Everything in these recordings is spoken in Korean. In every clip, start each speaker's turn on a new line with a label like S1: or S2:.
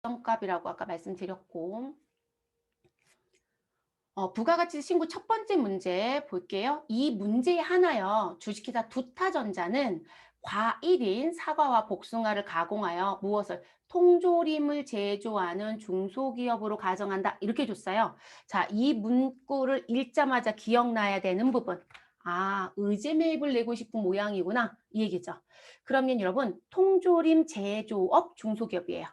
S1: 적정값이라고 아까 말씀드렸고 부가가치 신고 첫 번째 문제 볼게요. 이 문제 하나요. 주식회사 두타전자는 과일인 사과와 복숭아를 가공하여 무엇을 통조림을 제조하는 중소기업으로 가정한다. 이렇게 줬어요. 자, 이 문구를 읽자마자 기억나야 되는 부분. 아, 의제 매입을 내고 싶은 모양이구나. 이 얘기죠. 그러면 여러분, 통조림 제조업 중소기업이에요.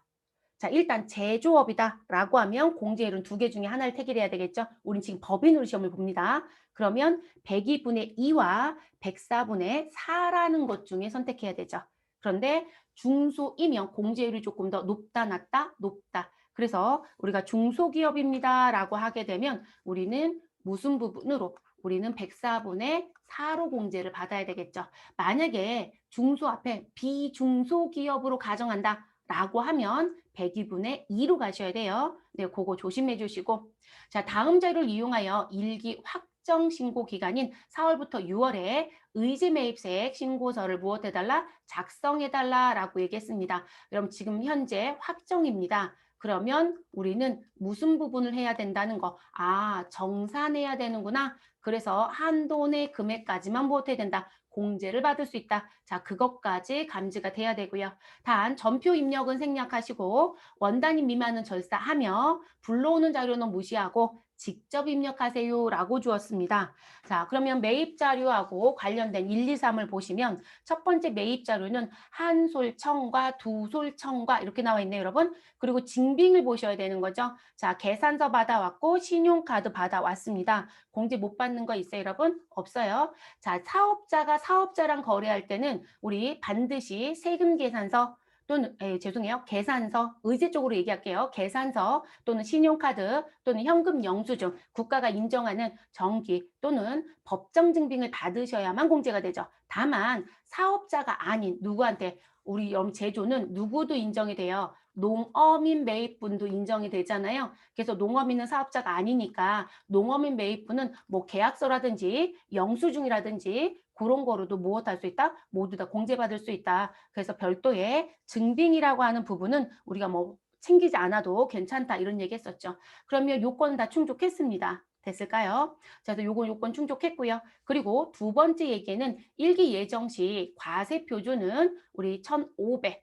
S1: 자, 일단 제조업이다라고 하면 공제율은 두 개 중에 하나를 택일해야 되겠죠. 우린 지금 법인으로 시험을 봅니다. 그러면 102분의 2와 104분의 4라는 것 중에 선택해야 되죠. 그런데 중소이면 공제율이 조금 더 높다, 낮다, 높다. 그래서 우리가 중소기업입니다라고 하게 되면 우리는 무슨 부분으로? 우리는 104분의 4로 공제를 받아야 되겠죠. 만약에 중소 앞에 비중소기업으로 가정한다. 라고 하면 102분의 2로 가셔야 돼요. 네, 그거 조심해 주시고. 자, 다음 자료를 이용하여 일기 확정 신고 기간인 4월부터 6월에 의제 매입세액 신고서를 무엇해달라? 작성해달라라고 얘기했습니다. 그럼 지금 현재 확정입니다. 그러면 우리는 무슨 부분을 해야 된다는 거? 아, 정산해야 되는구나. 그래서 한도 내 금액까지만 무엇해야 된다? 공제를 받을 수 있다. 자, 그것까지 감지가 돼야 되고요. 단 전표 입력은 생략하시고 원단위 미만은 절사하며 불러오는 자료는 무시하고 직접 입력하세요 라고 주었습니다. 자, 그러면 매입 자료하고 관련된 1, 2, 3을 보시면 첫 번째 매입 자료는 한솔청과 두솔청과 이렇게 나와 있네요, 여러분. 그리고 증빙을 보셔야 되는 거죠. 자, 계산서 받아왔고 신용카드 받아왔습니다. 공제 못 받는 거 있어요, 여러분? 없어요. 자, 사업자가 사업자랑 거래할 때는 우리 반드시 세금 계산서 또는 죄송해요. 계산서, 의제 쪽으로 얘기할게요. 계산서 또는 신용카드 또는 현금 영수증, 국가가 인정하는 정기 또는 법정 증빙을 받으셔야만 공제가 되죠. 다만 사업자가 아닌 누구한테 우리 제조는 누구도 인정이 돼요. 농어민 매입분도 인정이 되잖아요. 그래서 농어민은 사업자가 아니니까 농어민 매입분은 뭐 계약서라든지 영수증이라든지 그런 거로도 무엇할 수 있다? 모두 다 공제받을 수 있다. 그래서 별도의 증빙이라고 하는 부분은 우리가 뭐 챙기지 않아도 괜찮다 이런 얘기 했었죠. 그러면 요건은 다 충족했습니다. 됐을까요? 자, 그래서 요건 충족했고요. 그리고 두 번째 얘기는 일기 예정 시 과세 표준은 우리 1,500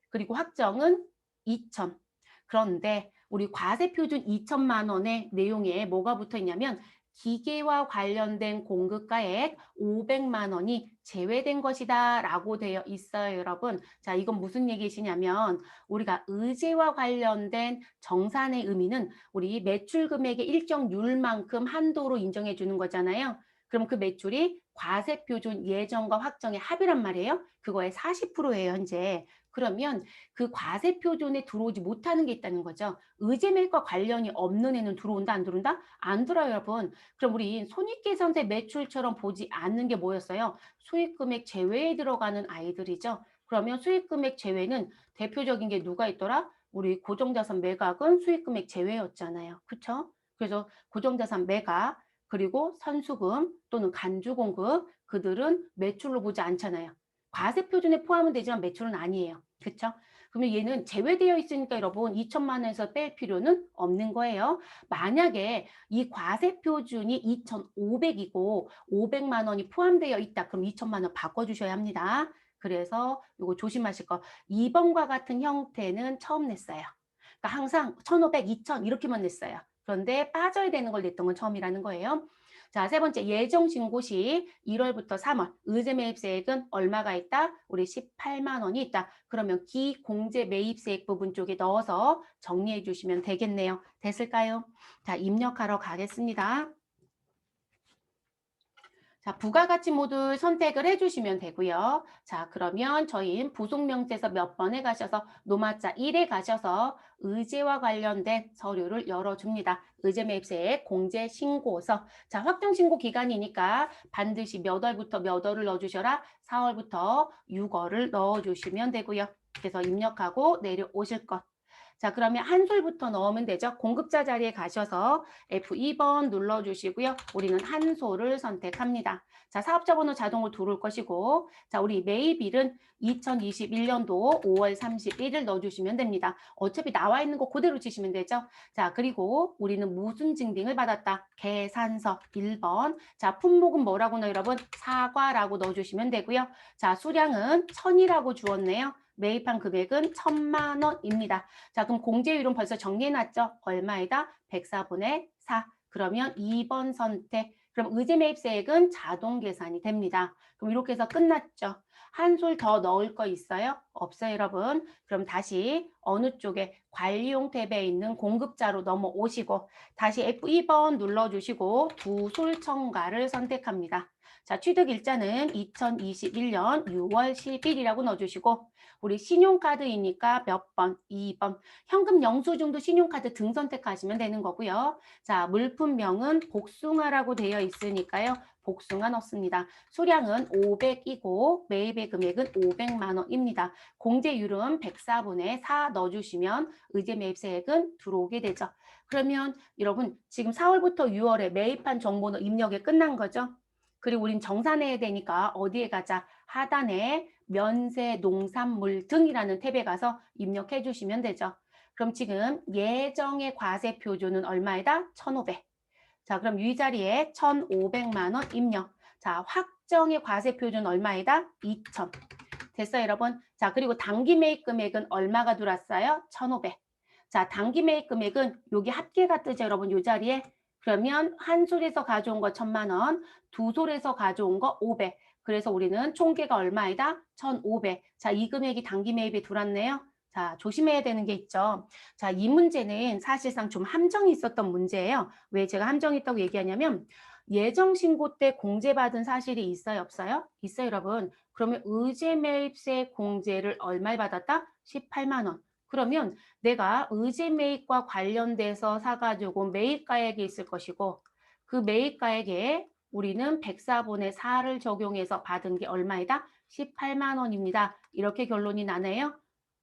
S1: 그리고 확정은 2,000. 그런데 우리 과세 표준 2천만 원의 내용에 뭐가 붙어 있냐면 기계와 관련된 공급가액 500만 원이 제외된 것이다 라고 되어 있어요, 여러분. 자, 이건 무슨 얘기시냐면 우리가 의제와 관련된 정산의 의미는 우리 매출 금액의 일정률만큼 한도로 인정해 주는 거잖아요. 그럼 그 매출이 과세 표준 예정과 확정의 합이란 말이에요. 그거의 40%예요, 현재. 그러면 그 과세 표준에 들어오지 못하는 게 있다는 거죠. 의제 매입과 관련이 없는 애는 들어온다, 안 들어온다? 안 들어요, 여러분. 그럼 우리 손익계산서의 매출처럼 보지 않는 게 뭐였어요? 수익금액 제외에 들어가는 아이들이죠. 그러면 수익금액 제외는 대표적인 게 누가 있더라? 우리 고정자산 매각은 수익금액 제외였잖아요. 그쵸? 그래서 고정자산 매각 그리고 선수금 또는 간주공급 그들은 매출로 보지 않잖아요. 과세 표준에 포함은 되지만 매출은 아니에요. 그쵸? 그러면 얘는 제외되어 있으니까 여러분 2천만 원에서 뺄 필요는 없는 거예요. 만약에 이 과세 표준이 2,500이고 500만 원이 포함되어 있다. 그럼 2천만 원 바꿔주셔야 합니다. 그래서 이거 조심하실 거. 2번과 같은 형태는 처음 냈어요. 그러니까 항상 1,500, 2,000 이렇게만 냈어요. 그런데 빠져야 되는 걸 냈던 건 처음이라는 거예요. 자, 세 번째 예정 신고 시 1월부터 3월 의제 매입세액은 얼마가 있다? 우리 18만 원이 있다. 그러면 기공제 매입세액 부분 쪽에 넣어서 정리해 주시면 되겠네요. 됐을까요? 자, 입력하러 가겠습니다. 자, 부가가치 모듈 선택을 해주시면 되고요. 자, 그러면 저희 부속명세서 몇 번에 가셔서 노마자 1에 가셔서 의제와 관련된 서류를 열어줍니다. 의제 매입세액 공제 신고서. 자, 확정 신고 기간이니까 반드시 몇 월부터 몇 월을 넣어주셔라. 4월부터 6월을 넣어주시면 되고요. 그래서 입력하고 내려오실 것. 자, 그러면 한 솔부터 넣으면 되죠. 공급자 자리에 가셔서 F2번 눌러주시고요. 우리는 한 솔을 선택합니다. 자, 사업자 번호 자동으로 들어올 것이고, 자, 우리 매입일은 2021년도 5월 31일 넣어주시면 됩니다. 어차피 나와 있는 거 그대로 치시면 되죠. 자, 그리고 우리는 무슨 증빙을 받았다? 계산서 1번. 자, 품목은 뭐라고나 여러분? 사과라고 넣어주시면 되고요. 자, 수량은 1000이라고 주었네요. 매입한 금액은 1000만 원입니다. 자, 그럼 공제율은 벌써 정리해놨죠? 얼마이다? 104분의 4. 그러면 2번 선택. 그럼 의제 매입세액은 자동 계산이 됩니다. 그럼 이렇게 해서 끝났죠. 한 솔 더 넣을 거 있어요? 없어요, 여러분. 그럼 다시 어느 쪽에 관리용 탭에 있는 공급자로 넘어오시고 다시 F2번 눌러주시고 두 솔 첨가를 선택합니다. 자, 취득 일자는 2021년 6월 10일이라고 넣어주시고 우리 신용카드이니까 몇 번? 2번. 현금 영수증도 신용카드 등 선택하시면 되는 거고요. 자, 물품명은 복숭아라고 되어 있으니까요. 복숭아 넣습니다. 수량은 500이고 매입의 금액은 500만 원입니다. 공제율은 104분의 4 넣어주시면 의제 매입세액은 들어오게 되죠. 그러면 여러분 지금 4월부터 6월에 매입한 정보는 입력이 끝난 거죠. 그리고 우린 정산해야 되니까 어디에 가자? 하단에 면세, 농산물 등이라는 탭에 가서 입력해 주시면 되죠. 그럼 지금 예정의 과세 표준은 얼마이다? 1,500. 자, 그럼 이 자리에 1,500만 원 입력. 자, 확정의 과세 표준 얼마이다? 2,000. 됐어요, 여러분? 자, 그리고 단기 매입 금액은 얼마가 들어왔어요? 1,500. 자, 단기 매입 금액은 여기 합계가 뜨죠, 여러분? 이 자리에. 그러면 한 솔에서 가져온 거 1,000만 원, 두 솔에서 가져온 거 500. 그래서 우리는 총계가 얼마이다? 1,500. 자, 이 금액이 단기 매입에 들어왔네요. 자, 조심해야 되는 게 있죠. 자, 이 문제는 사실상 좀 함정이 있었던 문제예요. 왜 제가 함정이 있다고 얘기하냐면 예정 신고 때 공제받은 사실이 있어요, 없어요? 있어요, 여러분. 그러면 의제 매입세 공제를 얼마에 받았다? 18만 원. 그러면 내가 의제 매입과 관련돼서 사가지고 매입가액이 있을 것이고 그 매입가액에 우리는 104분의 4를 적용해서 받은 게 얼마이다? 18만 원입니다. 이렇게 결론이 나네요.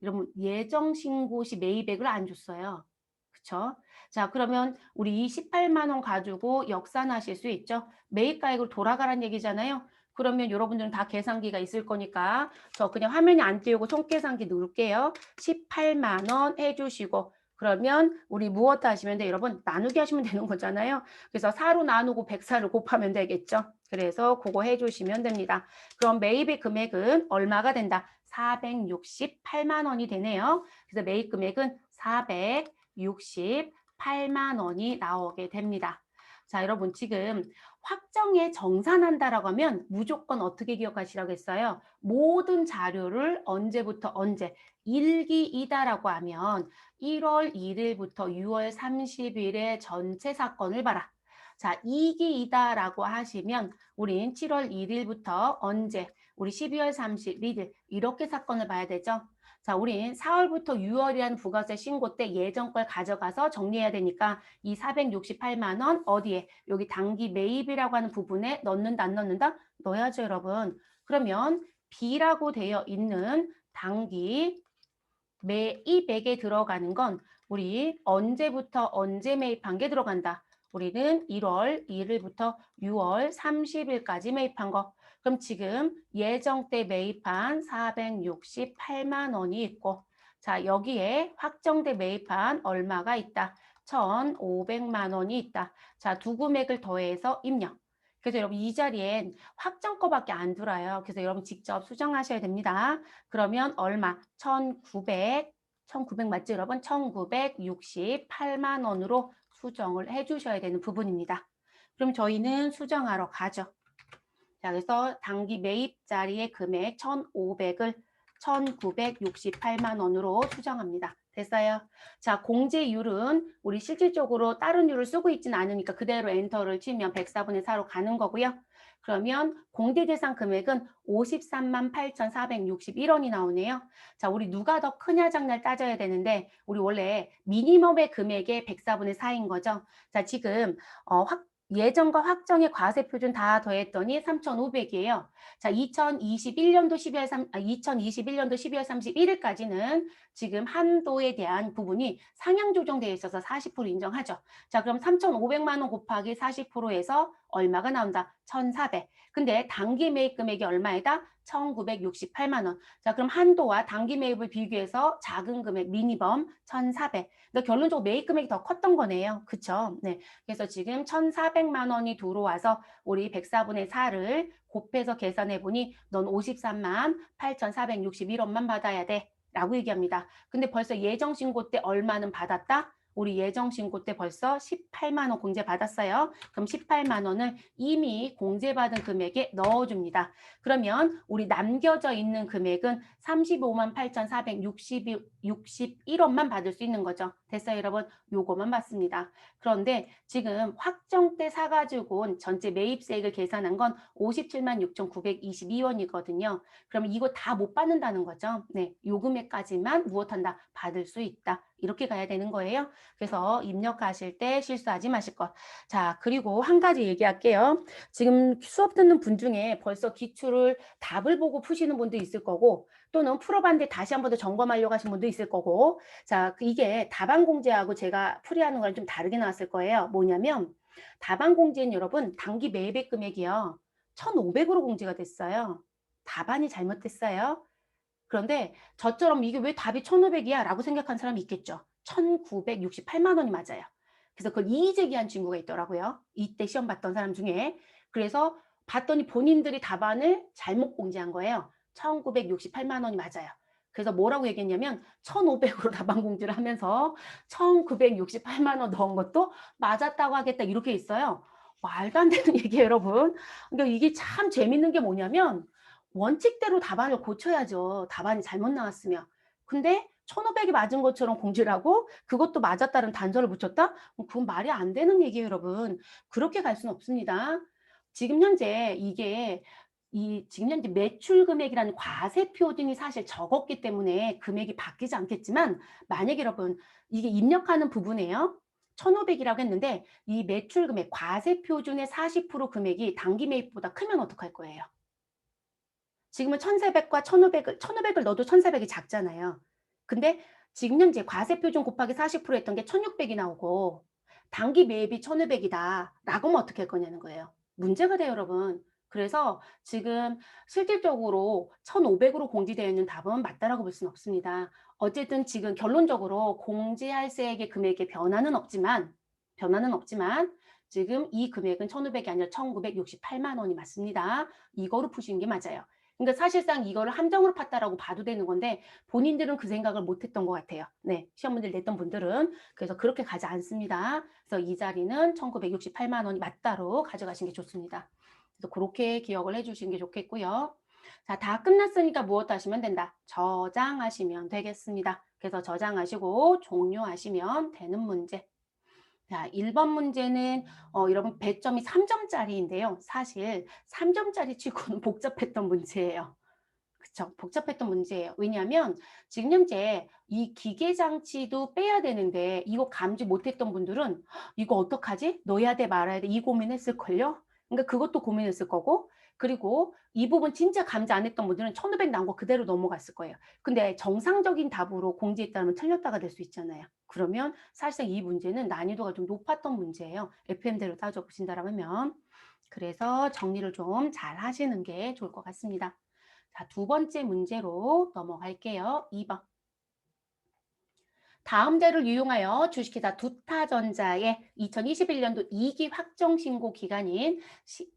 S1: 여러분 예정 신고 시 매입액을 안 줬어요. 그쵸? 자, 그러면 우리 이 18만 원 가지고 역산하실 수 있죠. 매입가액으로 돌아가란 얘기잖아요. 그러면 여러분들은 다 계산기가 있을 거니까 저 그냥 화면에 안 띄우고 손계산기 누를게요. 18만 원 해주시고 그러면 우리 무엇 하시면 돼요? 여러분 나누기 하시면 되는 거잖아요. 그래서 4로 나누고 104를 곱하면 되겠죠. 그래서 그거 해주시면 됩니다. 그럼 매입의 금액은 얼마가 된다? 468만 원이 되네요. 그래서 매입 금액은 468만 원이 나오게 됩니다. 자, 여러분 지금 확정에 정산한다라고 하면 무조건 어떻게 기억하시라고 했어요? 모든 자료를 언제부터 언제 일기이다라고 하면 1월 1일부터 6월 30일의 전체 사건을 봐라. 자, 2기이다라고 하시면 우린 7월 1일부터 언제 우리 12월 31일 이렇게 사건을 봐야 되죠. 자, 우린 4월부터 6월이라는 부가세 신고 때 예전 걸 가져가서 정리해야 되니까 이 468만 원 어디에? 여기 단기 매입이라고 하는 부분에 넣는다 안 넣는다? 넣어야죠, 여러분. 그러면 B라고 되어 있는 단기 매입액에 들어가는 건 우리 언제부터 언제 매입한 게 들어간다. 우리는 1월 1일부터 6월 30일까지 매입한 거. 그럼 지금 예정 때 매입한 468만 원이 있고 자, 여기에 확정돼 매입한 얼마가 있다. 1,500만 원이 있다. 자, 두 금액을 더해서 입력. 그래서 여러분 이 자리엔 확정 거밖에 안 들어요. 그래서 여러분 직접 수정하셔야 됩니다. 그러면 얼마? 1,900 맞죠, 여러분? 1,968만 원으로 수정을 해주셔야 되는 부분입니다. 그럼 저희는 수정하러 가죠. 자, 그래서 단기 매입 자리의 금액 1,500을 1,968만 원으로 수정합니다. 됐어요? 자, 공제율은 우리 실질적으로 다른 율을 쓰고 있지는 않으니까 그대로 엔터를 치면 104분의 4로 가는 거고요. 그러면 공제 대상 금액은 53만 8,461원이 나오네요. 자, 우리 누가 더 크냐 작냐를 따져야 되는데 우리 원래 미니멈의 금액의 104분의 4인 거죠. 자, 지금 예정과 확정의 과세 표준 다 더했더니 3,500이에요. 자, 2021년도 12월 31일까지는 지금 한도에 대한 부분이 상향 조정되어 있어서 40% 인정하죠. 자, 그럼 3,500만 원 곱하기 40%에서 얼마가 나온다? 1,400. 근데 단기 매입 금액이 얼마이다? 1,968만 원. 자, 그럼 한도와 단기 매입을 비교해서 작은 금액 미니멈 1,400. 그러니까 결론적으로 매입 금액이 더 컸던 거네요. 그쵸? 네. 그래서 지금 1,400만 원이 들어와서 우리 104분의 4를 곱해서 계산해 보니 넌 53만 8,461원만 받아야 돼. 라고 얘기합니다. 근데 벌써 예정 신고 때 얼마는 받았다? 우리 예정 신고 때 벌써 18만 원 공제 받았어요. 그럼 18만 원을 이미 공제받은 금액에 넣어줍니다. 그러면 우리 남겨져 있는 금액은 35만 8,461원만 받을 수 있는 거죠. 됐어요, 여러분? 요거만 받습니다. 그런데 지금 확정 때 사가지고 전체 매입세액을 계산한 건 57만 6,922원이거든요. 그러면 이거 다 못 받는다는 거죠. 네, 요 금액까지만 무엇한다? 받을 수 있다. 이렇게 가야 되는 거예요. 그래서 입력하실 때 실수하지 마실 것. 자, 그리고 한 가지 얘기할게요. 지금 수업 듣는 분 중에 벌써 기출을 답을 보고 푸시는 분도 있을 거고 또는 풀어봤는데 다시 한 번 더 점검하려고 하신 분도 있을 거고 자, 이게 답안 공제하고 제가 풀이하는 거랑 좀 다르게 나왔을 거예요. 뭐냐면 답안 공제는 여러분 단기 매입액 금액이요. 1,500으로 공제가 됐어요. 답안이 잘못됐어요. 그런데 저처럼 이게 왜 답이 1,500이야? 라고 생각한 사람이 있겠죠. 1,968만 원이 맞아요. 그래서 그걸 이의제기한 친구가 있더라고요. 이때 시험 봤던 사람 중에. 그래서 봤더니 본인들이 답안을 잘못 공제한 거예요. 1,968만 원이 맞아요. 그래서 뭐라고 얘기했냐면 1,500으로 답안 공제를 하면서 1,968만 원 넣은 것도 맞았다고 하겠다 이렇게 있어요. 말도 안 되는 얘기예요, 여러분. 그러니까 이게 참 재밌는 게 뭐냐면 원칙대로 답안을 고쳐야죠. 답안이 잘못 나왔으면. 근데 1,500이 맞은 것처럼 공지를 하고 그것도 맞았다는 단서를 붙였다? 그건 말이 안 되는 얘기예요, 여러분. 그렇게 갈 수는 없습니다. 지금 현재 이게 지금 현재 매출 금액이라는 과세 표준이 사실 적었기 때문에 금액이 바뀌지 않겠지만 만약에 여러분 이게 입력하는 부분이에요. 1,500이라고 했는데 이 매출 금액 과세 표준의 40% 금액이 단기 매입보다 크면 어떡할 거예요? 지금은 1,400과 1,500을 넣어도 1,400이 작잖아요. 근데 지금 현재 과세표준 곱하기 40% 했던 게 1,600이 나오고 단기 매입이 1,500이다 라고 하면 어떻게 할 거냐는 거예요. 문제가 돼요, 여러분. 그래서 지금 실질적으로 1,500으로 공지되어 있는 답은 맞다라고 볼 수는 없습니다. 어쨌든 지금 결론적으로 공제할 세액의 금액에 변화는 없지만 지금 이 금액은 1,500이 아니라 1,968만 원이 맞습니다. 이거로 푸시는 게 맞아요. 그러니까 사실상 이거를 함정으로 팠다라고 봐도 되는 건데 본인들은 그 생각을 못 했던 것 같아요. 네, 시험 문제를 냈던 분들은. 그래서 그렇게 가지 않습니다. 그래서 이 자리는 1,968만 원이 맞다로 가져가시는 게 좋습니다. 그래서 그렇게 기억을 해주시는 게 좋겠고요. 자, 다 끝났으니까 무엇 하시면 된다? 저장하시면 되겠습니다. 그래서 저장하시고 종료하시면 되는 문제. 자, 1번 문제는 여러분 배점이 3점짜리인데요. 사실 3점짜리 치고는 복잡했던 문제예요. 그쵸? 복잡했던 문제예요. 왜냐하면 지금 현재 이 기계 장치도 빼야 되는데 이거 감지 못했던 분들은 이거 어떡하지? 넣어야 돼 말아야 돼? 이 고민했을걸요? 그러니까 그것도 고민했을 거고 그리고 이 부분 진짜 감지 안 했던 분들은 1,500 나온 거 그대로 넘어갔을 거예요. 근데 정상적인 답으로 공지했다면 틀렸다가 될 수 있잖아요. 그러면 사실상 이 문제는 난이도가 좀 높았던 문제예요. FM대로 따져보신다면. 그래서 정리를 좀 잘 하시는 게 좋을 것 같습니다. 자, 두 번째 문제로 넘어갈게요. 2번. 다음대를 유용하여 주식회사 두타전자의 2021년도 2기 확정 신고 기간인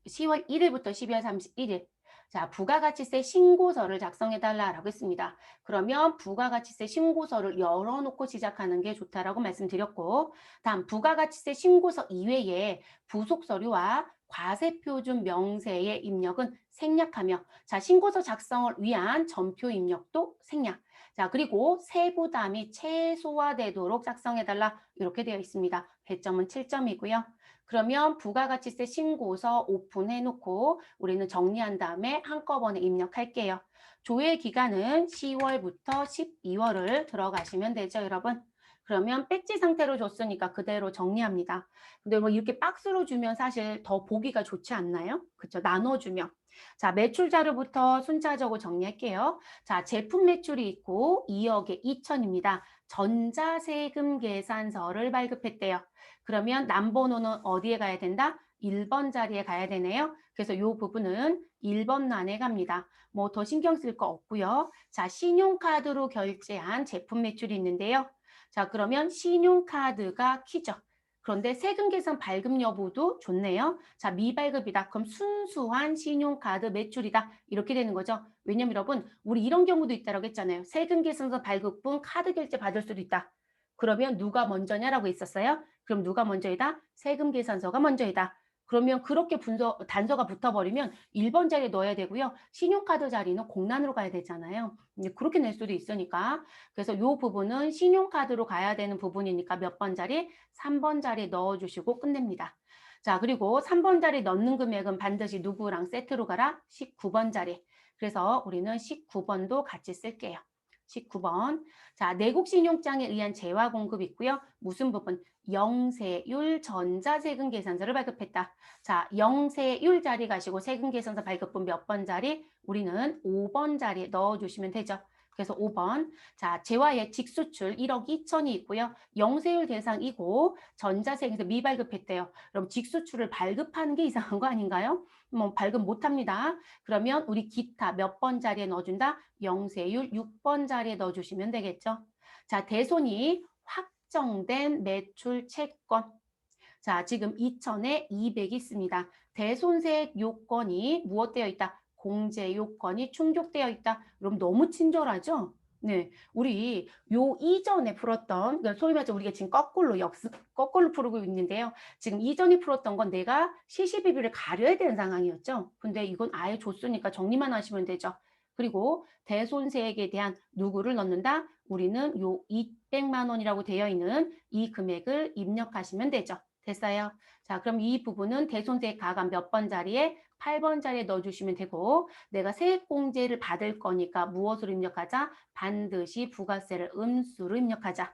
S1: 10월 1일부터 12월 31일 자, 부가가치세 신고서를 작성해달라라고 했습니다. 그러면 부가가치세 신고서를 열어놓고 시작하는 게 좋다라고 말씀드렸고 다음 부가가치세 신고서 이외에 부속서류와 과세표준 명세의 입력은 생략하며 자, 신고서 작성을 위한 전표 입력도 생략 자, 그리고 세부담 이 최소화되도록 작성해달라 이렇게 되어 있습니다. 배점은 7점이고요. 그러면 부가가치세 신고서 오픈해놓고 우리는 정리한 다음에 한꺼번에 입력할게요. 조회 기간은 10월부터 12월을 들어가시면 되죠, 여러분. 그러면 배지 상태로 줬으니까 그대로 정리합니다. 근데 뭐 이렇게 박스로 주면 사실 더 보기가 좋지 않나요? 그쵸? 나눠주면. 자, 매출 자료부터 순차적으로 정리할게요. 자, 제품 매출이 있고 2억에 2천입니다. 전자세금 계산서를 발급했대요. 그러면 남번호는 어디에 가야 된다? 1번 자리에 가야 되네요. 그래서 이 부분은 1번 란에 갑니다. 뭐 더 신경 쓸 거 없고요. 자, 신용카드로 결제한 제품 매출이 있는데요. 자, 그러면 신용카드가 키죠. 그런데 세금 계산 발급 여부도 좋네요. 자, 미발급이다. 그럼 순수한 신용카드 매출이다. 이렇게 되는 거죠. 왜냐면 여러분, 우리 이런 경우도 있다라고 했잖아요. 세금 계산서 발급분 카드 결제 받을 수도 있다. 그러면 누가 먼저냐라고 했었어요? 그럼 누가 먼저이다? 세금 계산서가 먼저이다. 그러면 그렇게 단서가 붙어버리면 1번 자리에 넣어야 되고요. 신용카드 자리는 공란으로 가야 되잖아요. 그렇게 낼 수도 있으니까. 그래서 이 부분은 신용카드로 가야 되는 부분이니까 몇 번 자리? 3번 자리에 넣어주시고 끝냅니다. 자, 그리고 3번 자리 넣는 금액은 반드시 누구랑 세트로 가라? 19번 자리. 그래서 우리는 19번도 같이 쓸게요. 19번. 자, 내국신용장에 의한 재화 공급 있고요. 무슨 부분? 영세율 전자세금 계산서를 발급했다. 자, 영세율 자리 가시고 세금 계산서 발급분 몇 번 자리? 우리는 5번 자리에 넣어주시면 되죠. 그래서 5번. 자, 재화의 직수출 1억 2천이 있고요. 영세율 대상이고 전자세금에서 미발급했대요. 그럼 직수출을 발급하는 게 이상한 거 아닌가요? 뭐 발급 못합니다. 그러면 우리 기타 몇 번 자리에 넣어준다? 영세율 6번 자리에 넣어주시면 되겠죠. 자, 대손이 확정된 매출 채권. 자, 지금 2천에 200이 있습니다. 대손색 요건이 무엇되어 있다? 공제 요건이 충족되어 있다. 그럼 너무 친절하죠? 네, 우리 요 이전에 풀었던, 그러니까 소위 말해서 우리가 지금 거꾸로 풀고 있는데요. 지금 이전에 풀었던 건 내가 시시비비를 가려야 되는 상황이었죠. 근데 이건 아예 줬으니까 정리만 하시면 되죠. 그리고 대손세액에 대한 누구를 넣는다? 우리는 요 200만 원이라고 되어 있는 이 금액을 입력하시면 되죠. 됐어요. 자, 그럼 이 부분은 대손세액 가감 몇 번 자리에 8번 자리에 넣어주시면 되고 내가 세액공제를 받을 거니까 무엇으로 입력하자? 반드시 부가세를 음수로 입력하자.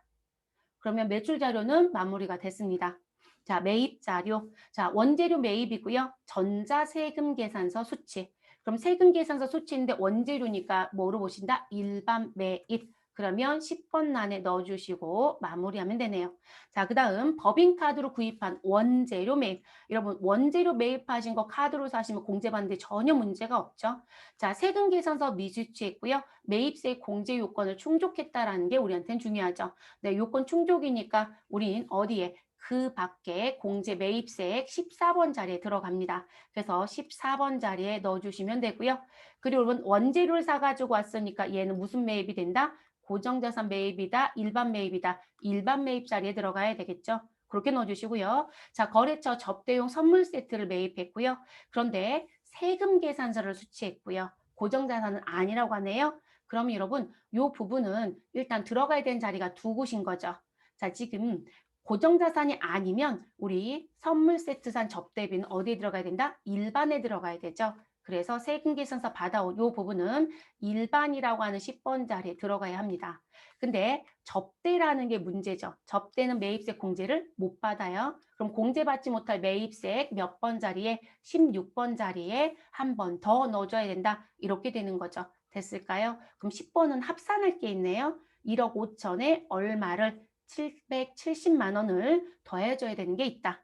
S1: 그러면 매출 자료는 마무리가 됐습니다. 자, 매입 자료. 자, 원재료 매입이고요. 전자세금 계산서 수치. 그럼 세금 계산서 수치인데 원재료니까 뭐로 보신다? 일반 매입. 그러면 10번 란에 넣어주시고 마무리하면 되네요. 자, 그 다음 법인카드로 구입한 원재료 매입. 여러분 원재료 매입하신 거 카드로 사시면 공제받는데 전혀 문제가 없죠. 자, 세금 계산서 미수치했고요. 매입세 공제 요건을 충족했다라는 게 우리한테는 중요하죠. 네, 요건 충족이니까 우린 어디에? 그 밖에 공제 매입세액 14번 자리에 들어갑니다. 그래서 14번 자리에 넣어주시면 되고요. 그리고 여러분 원재료를 사가지고 왔으니까 얘는 무슨 매입이 된다? 고정자산 매입이다, 일반 매입이다. 일반 매입 자리에 들어가야 되겠죠. 그렇게 넣어주시고요. 자, 거래처 접대용 선물 세트를 매입했고요. 그런데 세금 계산서를 수취했고요. 고정자산은 아니라고 하네요. 그럼 여러분 이 부분은 일단 들어가야 되는 자리가 두 곳인 거죠. 자, 지금 고정자산이 아니면 우리 선물 세트산 접대비는 어디에 들어가야 된다? 일반에 들어가야 되죠. 그래서 세금 계산서 받아온 이 부분은 일반이라고 하는 10번 자리에 들어가야 합니다. 근데 접대라는 게 문제죠. 접대는 매입세 공제를 못 받아요. 그럼 공제받지 못할 매입세액 몇 번 자리에? 16번 자리에 한 번 더 넣어줘야 된다. 이렇게 되는 거죠. 됐을까요? 그럼 10번은 합산할 게 있네요. 1억 5천에 얼마를 770만 원을 더해줘야 되는 게 있다.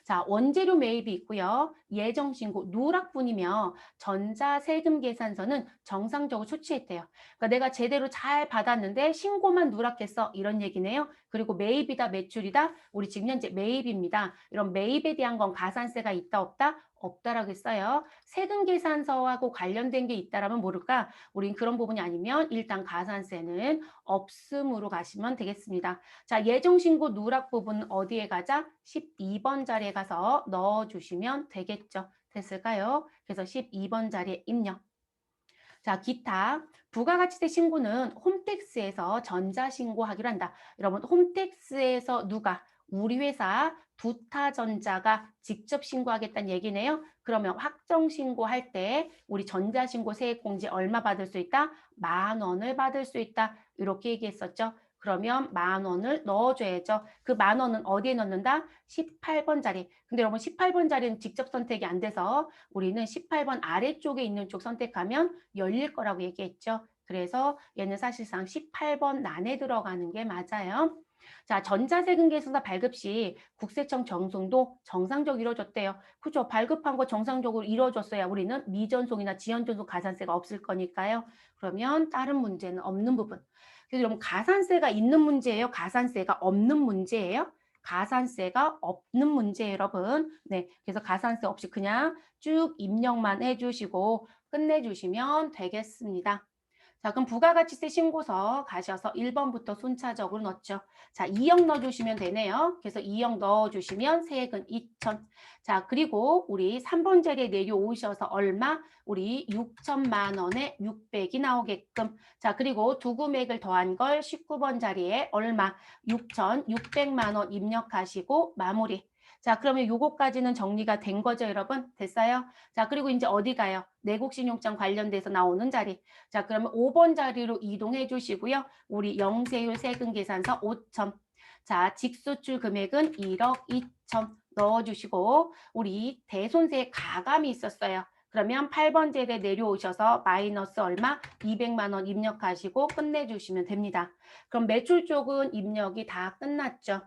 S1: 자, 원재료 매입이 있고요. 예정신고 누락분이며 전자세금 계산서는 정상적으로 수취했대요. 그러니까 내가 제대로 잘 받았는데 신고만 누락했어. 이런 얘기네요. 그리고 매입이다, 매출이다. 우리 지금 현재 매입입니다. 이런 매입에 대한 건 가산세가 있다, 없다? 없다라고 했어요. 세금 계산서하고 관련된 게 있다라면 모를까? 우린 그런 부분이 아니면 일단 가산세는 없음으로 가시면 되겠습니다. 자, 예정신고 누락 부분 어디에 가자? 12번 자리에 가서 넣어주시면 되겠죠. 됐을까요? 그래서 12번 자리에 입력. 자, 기타. 부가가치세 신고는 홈택스에서 전자신고하기로 한다. 여러분, 홈택스에서 누가? 우리 회사 두타전자가 직접 신고하겠다는 얘기네요. 그러면 확정신고할 때 우리 전자신고 세액공제 얼마 받을 수 있다? 10,000원을 받을 수 있다. 이렇게 얘기했었죠. 그러면 10,000원을 넣어줘야죠. 그 10,000원은 어디에 넣는다? 18번 자리. 근데 여러분 18번 자리는 직접 선택이 안 돼서 우리는 18번 아래쪽에 있는 쪽 선택하면 열릴 거라고 얘기했죠. 그래서 얘는 사실상 18번 난에 들어가는 게 맞아요. 자, 전자세금계산서 발급 시 국세청 전송도 정상적으로 이루어졌대요. 그죠? 발급한 거 정상적으로 이루어졌어야 우리는 미전송이나 지연전송 가산세가 없을 거니까요. 그러면 다른 문제는 없는 부분. 그래서 여러분 가산세가 있는 문제예요? 가산세가 없는 문제예요? 가산세가 없는 문제예요, 여러분. 네, 그래서 가산세 없이 그냥 쭉 입력만 해주시고 끝내주시면 되겠습니다. 자, 그럼 부가가치세 신고서 가셔서 1번부터 순차적으로 넣죠. 자, 2억 넣어주시면 되네요. 그래서 2억 넣어주시면 세액은 2천. 자, 그리고 우리 3번 자리에 내려오셔서 얼마? 우리 6천만 원에 600이 나오게끔. 자, 그리고 두 금액을 더한 걸 19번 자리에 얼마? 6,600만 원 입력하시고 마무리. 자, 그러면 요거까지는 정리가 된 거죠, 여러분? 됐어요? 자, 그리고 이제 어디 가요? 내국신용장 관련돼서 나오는 자리. 자, 그러면 5번 자리로 이동해 주시고요. 우리 영세율 세금 계산서 5천. 자, 직수출 금액은 1억 2천 넣어주시고 우리 대손세 가감이 있었어요. 그러면 8번 제대 내려오셔서 마이너스 얼마? 200만 원 입력하시고 끝내주시면 됩니다. 그럼 매출 쪽은 입력이 다 끝났죠.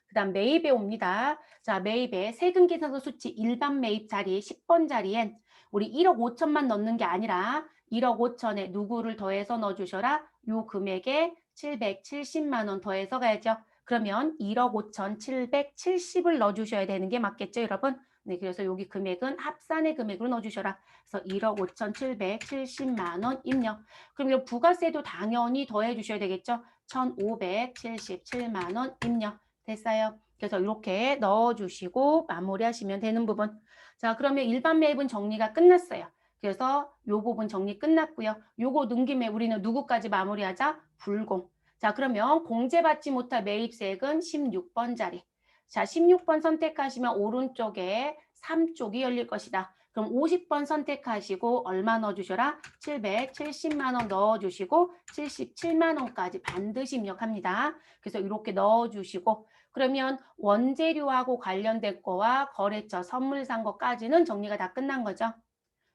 S1: 그 다음 매입에 옵니다. 자, 매입에 세금 계산서 수치 일반 매입 자리 10번 자리엔 우리 1억 5천만 넣는 게 아니라 1억 5천에 누구를 더해서 넣어주셔라. 요 금액에 770만 원 더해서 가야죠. 그러면 1억 5천 770을 넣어주셔야 되는 게 맞겠죠, 여러분? 네, 그래서 여기 금액은 합산의 금액으로 넣어주셔라. 그래서 1억 5천 770만 원 입력. 그럼 이 부가세도 당연히 더해주셔야 되겠죠? 1,577만 원 입력. 됐어요. 그래서 이렇게 넣어주시고 마무리하시면 되는 부분. 자, 그러면 일반 매입은 정리가 끝났어요. 그래서 요 부분 정리 끝났고요. 요거 넣은 김에 우리는 누구까지 마무리하자? 불공. 자, 그러면 공제받지 못할 매입세액은 16번 자리. 자, 16번 선택하시면 오른쪽에 3쪽이 열릴 것이다. 그럼 50번 선택하시고 얼마 넣어주셔라? 770만 원 넣어주시고 77만 원까지 반드시 입력합니다. 그래서 이렇게 넣어주시고 그러면 원재료하고 관련된 거와 거래처 선물 산 거까지는 정리가 다 끝난 거죠.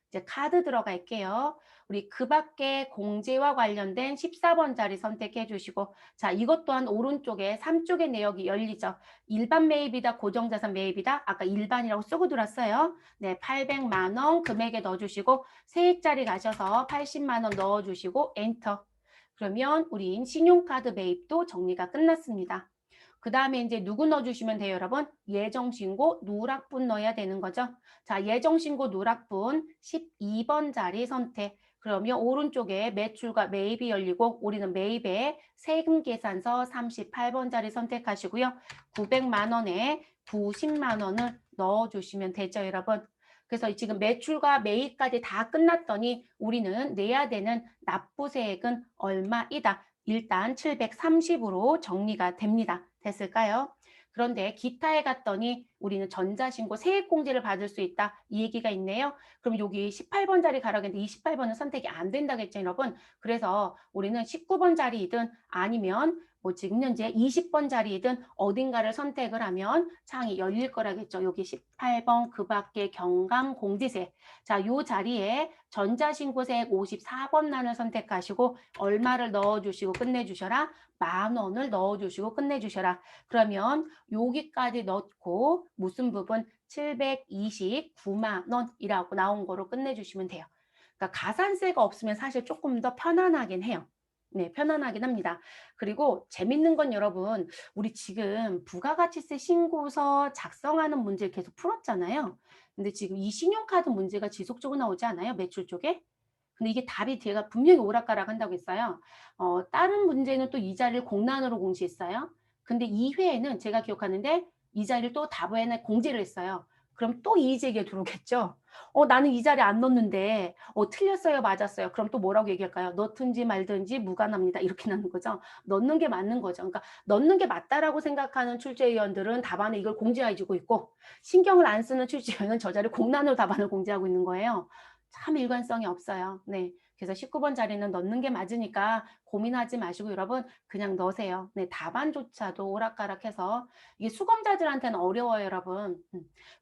S1: 이제 카드 들어갈게요. 우리 그 밖에 공제와 관련된 14번 자리 선택해 주시고 자, 이것 또한 오른쪽에 3쪽의 내역이 열리죠. 일반 매입이다, 고정자산 매입이다. 아까 일반이라고 쓰고 들었어요. 네, 800만 원 금액에 넣어주시고 세액 자리 가셔서 80만 원 넣어주시고 엔터. 그러면 우린 신용카드 매입도 정리가 끝났습니다. 그 다음에 이제 누구 넣어주시면 돼요, 여러분? 예정신고 누락분 넣어야 되는 거죠. 자, 예정신고 누락분 12번 자리 선택. 그러면 오른쪽에 매출과 매입이 열리고 우리는 매입에 세금 계산서 38번 자리 선택하시고요. 900만 원에 90만 원을 넣어주시면 되죠, 여러분. 그래서 지금 매출과 매입까지 다 끝났더니 우리는 내야 되는 납부세액은 얼마이다. 일단 730으로 정리가 됩니다. 됐을까요? 그런데 기타에 갔더니 우리는 전자신고 세액공제를 받을 수 있다. 이 얘기가 있네요. 그럼 여기 18번 자리 가라고 했는데 28번은 선택이 안 된다겠죠, 여러분? 그래서 우리는 19번 자리이든 아니면 뭐 지금 현재 20번 자리이든 어딘가를 선택을 하면 창이 열릴 거라겠죠. 여기 18번 그 밖에 경감공제세. 자, 요 자리에 전자신고세액 54번 난을 선택하시고 얼마를 넣어주시고 끝내주셔라. 10,000원을 넣어주시고 끝내주셔라. 그러면 여기까지 넣고 무슨 부분? 729만 원이라고 나온 거로 끝내주시면 돼요. 그러니까 가산세가 없으면 사실 조금 더 편안하긴 해요. 네, 편안하긴 합니다. 그리고 재밌는 건 여러분, 우리 지금 부가가치세 신고서 작성하는 문제를 계속 풀었잖아요. 근데 지금 이 신용카드 문제가 지속적으로 나오지 않아요? 매출 쪽에? 근데 이게 답이 제가 분명히 오락가락 한다고 했어요. 다른 문제는 또 이자를 공란으로 공시했어요. 근데 2회에는 제가 기억하는데 이자를 또 답에는 공제를 했어요. 그럼 또 이의제기가 들어오겠죠. 나는 이 자리에 안 넣었는데 틀렸어요, 맞았어요. 그럼 또 뭐라고 얘기할까요? 넣든지 말든지 무관합니다. 이렇게 나는 거죠. 넣는 게 맞는 거죠. 그러니까 넣는 게 맞다라고 생각하는 출제위원들은 답안에 이걸 공지해주고 있고 신경을 안 쓰는 출제위원은 저 자리 공란으로 답안을 공지하고 있는 거예요. 참 일관성이 없어요. 네. 그래서 19번 자리는 넣는 게 맞으니까 고민하지 마시고 여러분 그냥 넣으세요. 네, 답안조차도 오락가락해서 이게 수검자들한테는 어려워요, 여러분.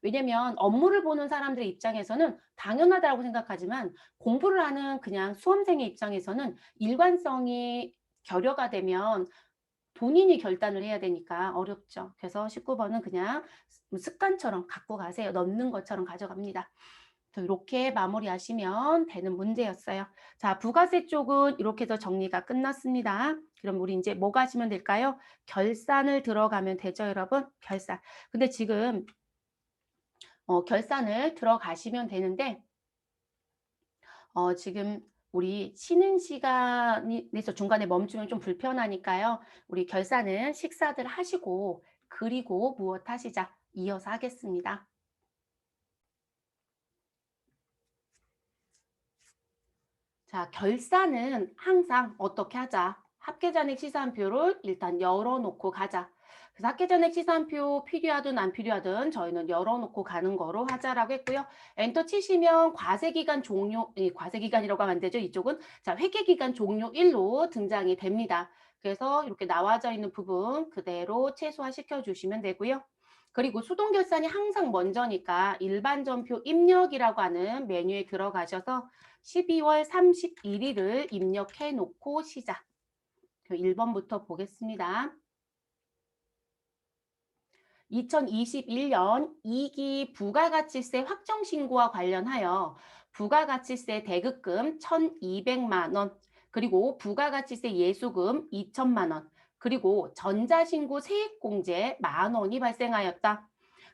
S1: 왜냐면 업무를 보는 사람들의 입장에서는 당연하다고 생각하지만 공부를 하는 그냥 수험생의 입장에서는 일관성이 결여가 되면 본인이 결단을 해야 되니까 어렵죠. 그래서 19번은 그냥 습관처럼 갖고 가세요. 넣는 것처럼 가져갑니다. 이렇게 마무리하시면 되는 문제였어요. 자, 부가세 쪽은 이렇게 해서 정리가 끝났습니다. 그럼 우리 이제 뭐가 하시면 될까요? 결산을 들어가면 되죠, 여러분? 결산. 근데 지금 결산을 들어가시면 되는데 지금 우리 쉬는 시간에서 중간에 멈추면 좀 불편하니까요. 우리 결산은 식사들 하시고 그리고 무엇 하시자 이어서 하겠습니다. 자, 결산은 항상 어떻게 하자. 합계잔액 시산표를 일단 열어놓고 가자. 그래서 합계잔액 시산표 필요하든 안 필요하든 저희는 열어놓고 가는 거로 하자라고 했고요. 엔터 치시면 과세기간 종료, 과세기간이라고 하면 안 되죠. 이쪽은. 자, 회계기간 종료일로 등장이 됩니다. 그래서 이렇게 나와져 있는 부분 그대로 최소화시켜 주시면 되고요. 그리고 수동결산이 항상 먼저니까 일반전표 입력이라고 하는 메뉴에 들어가셔서 12월 31일을 입력해 놓고 시작. 1번부터 보겠습니다. 2021년 2기 부가가치세 확정신고와 관련하여 부가가치세 대급금 1,200만 원, 그리고 부가가치세 예수금 2천만 원, 그리고 전자신고 세액공제 10,000원이 발생하였다.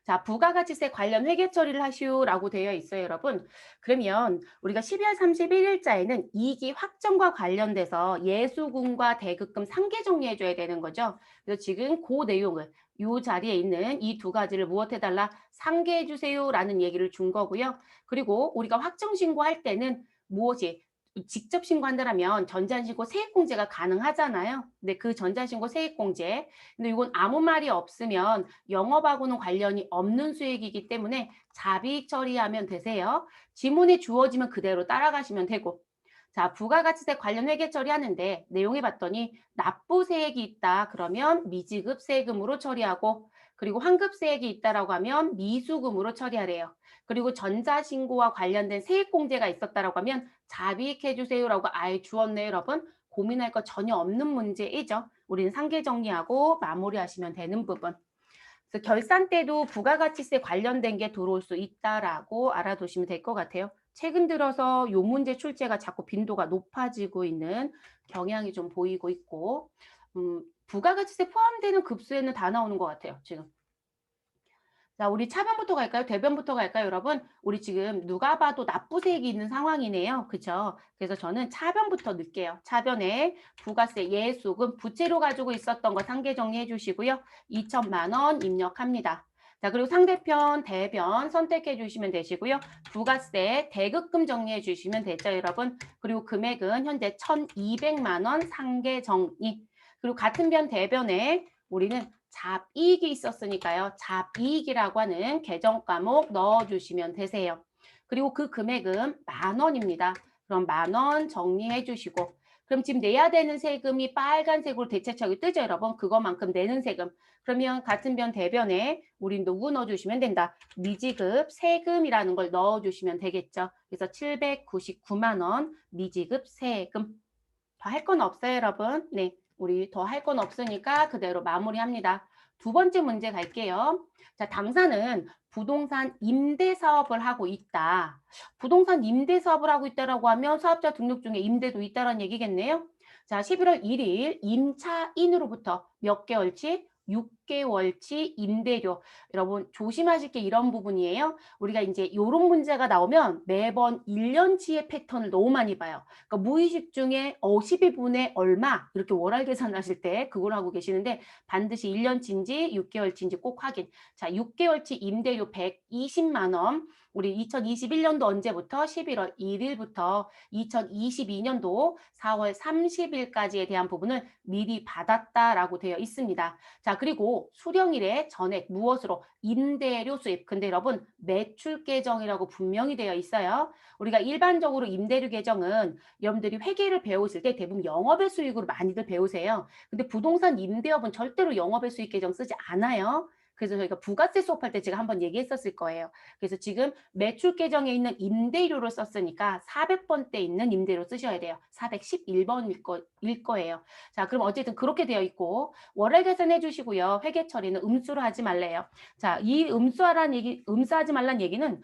S1: 자, 부가가치세 관련 회계 처리를 하시오라고 되어 있어요, 여러분. 그러면 우리가 12월 31일자에는 2기 확정과 관련돼서 예수금과 대급금 상계 정리해줘야 되는 거죠. 그래서 지금 그 내용을 이 자리에 있는 이 두 가지를 무엇해달라? 상계해주세요라는 얘기를 준 거고요. 그리고 우리가 확정신고할 때는 무엇이 직접 신고한다면 전자신고 세액공제가 가능하잖아요. 근데 그 전자신고 세액공제, 근데 이건 아무 말이 없으면 영업하고는 관련이 없는 수익이기 때문에 자비익 처리하면 되세요. 지문에 주어지면 그대로 따라가시면 되고. 자, 부가가치세 관련 회계 처리하는데 내용을 봤더니 납부세액이 있다 그러면 미지급 세금으로 처리하고, 그리고 환급세액이 있다라고 하면 미수금으로 처리하래요. 그리고 전자신고와 관련된 세액공제가 있었다라고 하면 자비익해 주세요라고 아예 주었네요, 여러분. 고민할 거 전혀 없는 문제이죠. 우리는 상계 정리하고 마무리하시면 되는 부분. 그래서 결산 때도 부가가치세 관련된 게 들어올 수 있다라고 알아두시면 될 것 같아요. 최근 들어서 요 문제 출제가 자꾸 빈도가 높아지고 있는 경향이 좀 보이고 있고, 부가가치세 포함되는 급수에는 다 나오는 것 같아요, 지금. 자, 우리 차변부터 갈까요? 대변부터 갈까요, 여러분? 우리 지금 누가 봐도 납부세액이 있는 상황이네요. 그죠? 그래서 저는 차변부터 넣을게요. 차변에 부가세, 예수금, 부채로 가지고 있었던 거 상계 정리해 주시고요. 2천만 원 입력합니다. 자, 그리고 상대편, 대변 선택해 주시면 되시고요. 부가세, 대급금 정리해 주시면 되죠, 여러분. 그리고 금액은 현재 1,200만 원 상계 정리. 그리고 같은 변 대변에 우리는 잡이익이 있었으니까요. 잡이익이라고 하는 계정 과목 넣어주시면 되세요. 그리고 그 금액은 10,000원입니다. 그럼 10,000원 정리해 주시고, 그럼 지금 내야 되는 세금이 빨간색으로 대체척이 뜨죠, 여러분? 그거만큼 내는 세금. 그러면 같은 변 대변에 우린 누구 넣어주시면 된다? 미지급 세금이라는 걸 넣어주시면 되겠죠. 그래서 799만 원 미지급 세금. 더 할 건 없어요, 여러분. 네. 우리 더 할 건 없으니까 그대로 마무리합니다. 두 번째 문제 갈게요. 자, 당사는 부동산 임대 사업을 하고 있다. 부동산 임대 사업을 하고 있다라고 하면 사업자 등록 중에 임대도 있다라는 얘기겠네요. 자, 11월 1일 임차인으로부터 몇 개월치? 6개월치 임대료. 여러분 조심하실 게 이런 부분이에요. 우리가 이제 이런 문제가 나오면 매번 1년치의 패턴을 너무 많이 봐요. 그러니까 무의식 중에 12분의 얼마 이렇게 월할 계산하실 때 그걸 하고 계시는데 반드시 1년치인지 6개월치인지 꼭 확인. 자, 6개월치 임대료 120만 원. 우리 2021년도 언제부터? 11월 1일부터 2022년도 4월 30일까지에 대한 부분을 미리 받았다라고 되어 있습니다. 자, 그리고 그리고 수령일에 전액 무엇으로? 임대료 수입. 근데 여러분 매출 계정이라고 분명히 되어 있어요. 우리가 일반적으로 임대료 계정은 여러분들이 회계를 배우실 때 대부분 영업의 수익으로 많이들 배우세요. 근데 부동산 임대업은 절대로 영업의 수익 계정 쓰지 않아요. 그래서 저희가 부가세 수업할 때 제가 한번 얘기했었을 거예요. 그래서 지금 매출 계정에 있는 임대료를 썼으니까 400번대 있는 임대료 쓰셔야 돼요. 411번일 거예요. 자, 그럼 어쨌든 그렇게 되어 있고 월할 계산해 주시고요. 회계 처리는 음수로 하지 말래요. 자, 이 음수하지 말란 얘기는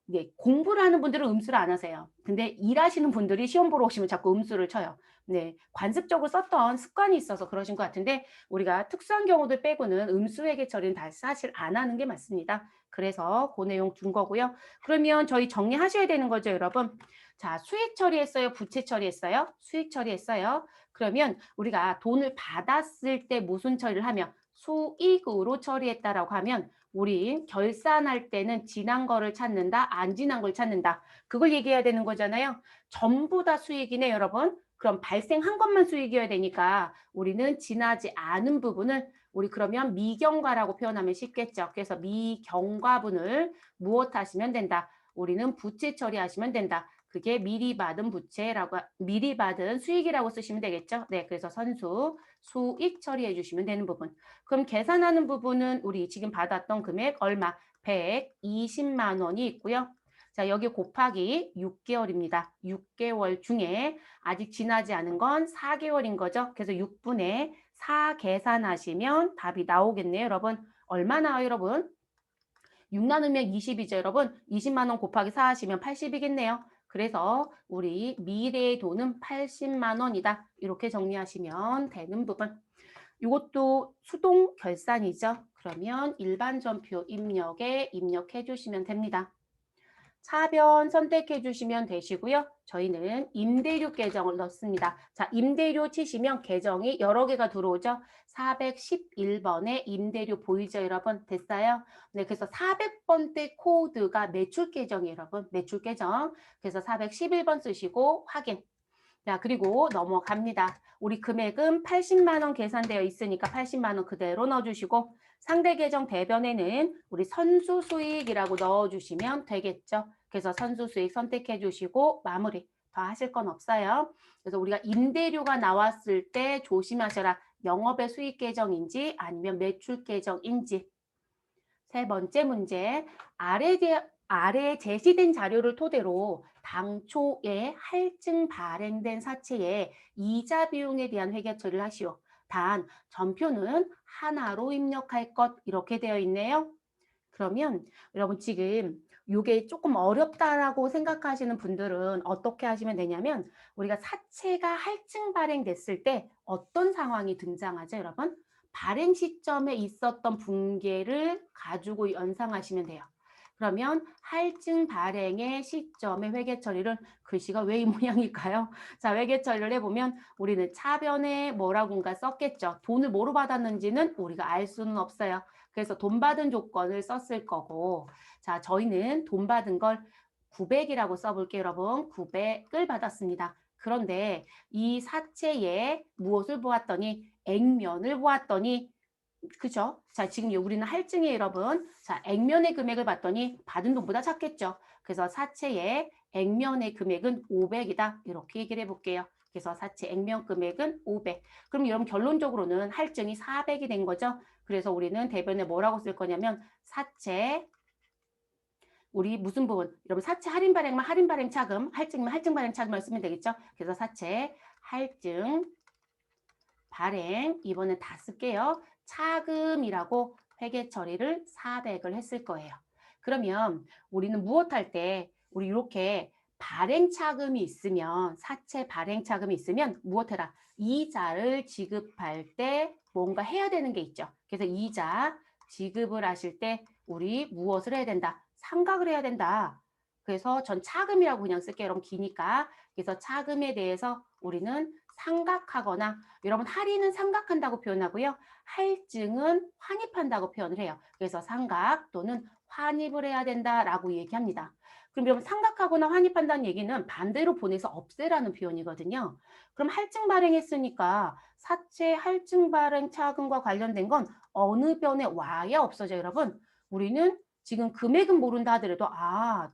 S1: 네, 공부를 하는 분들은 음수를 안 하세요. 근데 일하시는 분들이 시험 보러 오시면 자꾸 음수를 쳐요. 네, 관습적으로 썼던 습관이 있어서 그러신 것 같은데 우리가 특수한 경우들 빼고는 음수 회계 처리는 다 사실 안 하는 게 맞습니다. 그래서 그 내용 준 거고요. 그러면 저희 정리하셔야 되는 거죠, 여러분. 자, 수익 처리했어요? 부채 처리했어요? 수익 처리했어요. 그러면 우리가 돈을 받았을 때 무슨 처리를 하면 수익으로 처리했다라고 하면 우리 결산할 때는 지난 거를 찾는다, 안 지난 걸 찾는다. 그걸 얘기해야 되는 거잖아요. 전부 다 수익이네, 여러분. 그럼 발생한 것만 수익이어야 되니까 우리는 지나지 않은 부분을 우리 그러면 미경과라고 표현하면 쉽겠죠. 그래서 미경과분을 무엇 하시면 된다. 우리는 부채 처리하시면 된다. 그게 미리 받은 부채라고 미리 받은 수익이라고 쓰시면 되겠죠. 네, 그래서 선수 수익 처리해 주시면 되는 부분. 그럼 계산하는 부분은 우리 지금 받았던 금액 얼마? 120만 원이 있고요. 자, 여기 곱하기 6개월입니다. 6개월 중에 아직 지나지 않은 건 4개월인 거죠. 그래서 6분의 4 계산하시면 답이 나오겠네요, 여러분. 얼마 나와요, 여러분? 6 나누면 20이죠, 여러분. 20만 원 곱하기 4 하시면 80이겠네요. 그래서 우리 미래의 돈은 80만 원이다. 이렇게 정리하시면 되는 부분. 이것도 수동 결산이죠. 그러면 일반 전표 입력에 입력해 주시면 됩니다. 차변 선택해 주시면 되시고요. 저희는 임대료 계정을 넣습니다. 자, 임대료 치시면 계정이 여러 개가 들어오죠. 411번에 임대료 보이죠, 여러분? 됐어요? 네, 그래서 400번대 코드가 매출 계정이에요, 여러분. 매출 계정. 그래서 411번 쓰시고 확인. 자, 그리고 넘어갑니다. 우리 금액은 80만 원 계산되어 있으니까 80만 원 그대로 넣어주시고 상대 계정 대변에는 우리 선수 수익이라고 넣어주시면 되겠죠. 그래서 선수 수익 선택해 주시고 마무리. 더 하실 건 없어요. 그래서 우리가 임대료가 나왔을 때 조심하셔라. 영업의 수익 계정인지 아니면 매출 계정인지. 세 번째 문제, 아래 제시된 자료를 토대로 당초에 할증 발행된 사채의 이자 비용에 대한 회계 처리를 하시오. 단, 전표는 하나로 입력할 것 이렇게 되어 있네요. 그러면 여러분 지금 이게 조금 어렵다라고 생각하시는 분들은 어떻게 하시면 되냐면 우리가 사채가 할증 발행됐을 때 어떤 상황이 등장하죠, 여러분? 발행 시점에 있었던 분계를 가지고 연상하시면 돼요. 그러면 할증 발행의 시점의 회계 처리를 글씨가 왜 이 모양일까요? 자, 회계 처리를 해보면 우리는 차변에 뭐라고인가 썼겠죠. 돈을 뭐로 받았는지는 우리가 알 수는 없어요. 그래서 돈 받은 조건을 썼을 거고 자 저희는 돈 받은 걸 900이라고 써볼게요 여러분. 900을 받았습니다. 그런데 이 사채에 무엇을 보았더니 액면을 보았더니 그죠? 자 지금 우리는 할증이에요 여러분. 자 액면의 금액을 봤더니 받은 돈보다 작겠죠. 그래서 사채의 액면의 금액은 500이다. 이렇게 얘기를 해볼게요. 그래서 사채 액면 금액은 500. 그럼 여러분 결론적으로는 할증이 400이 된 거죠. 그래서 우리는 대변에 뭐라고 쓸 거냐면 사채 우리 무슨 부분? 여러분 사채 할인 발행만 할인 발행 차금, 할증만 할증 발행 차금을 쓰면 되겠죠? 그래서 사채 할증 발행 이번엔 다 쓸게요. 차금이라고 회계 처리를 400을 했을 거예요. 그러면 우리는 무엇 할 때 우리 이렇게 발행 차금이 있으면 사채 발행 차금이 있으면 무엇 해라? 이자를 지급할 때 뭔가 해야 되는 게 있죠. 그래서 이자 지급을 하실 때 우리 무엇을 해야 된다? 상각을 해야 된다. 그래서 전 차금이라고 그냥 쓸게요. 여러분 기니까. 그래서 차금에 대해서 우리는 상각하거나 여러분 할인은 상각한다고 표현하고요. 할증은 환입한다고 표현을 해요. 그래서 상각 또는 환입을 해야 된다라고 얘기합니다. 그럼 여러분 상각하거나 환입한다는 얘기는 반대로 보내서 없애라는 표현이거든요. 그럼 할증 발행했으니까 사채 할증 발행 차금과 관련된 건 어느 변에 와야 없어져요, 여러분. 우리는 지금 금액은 모른다 하더라도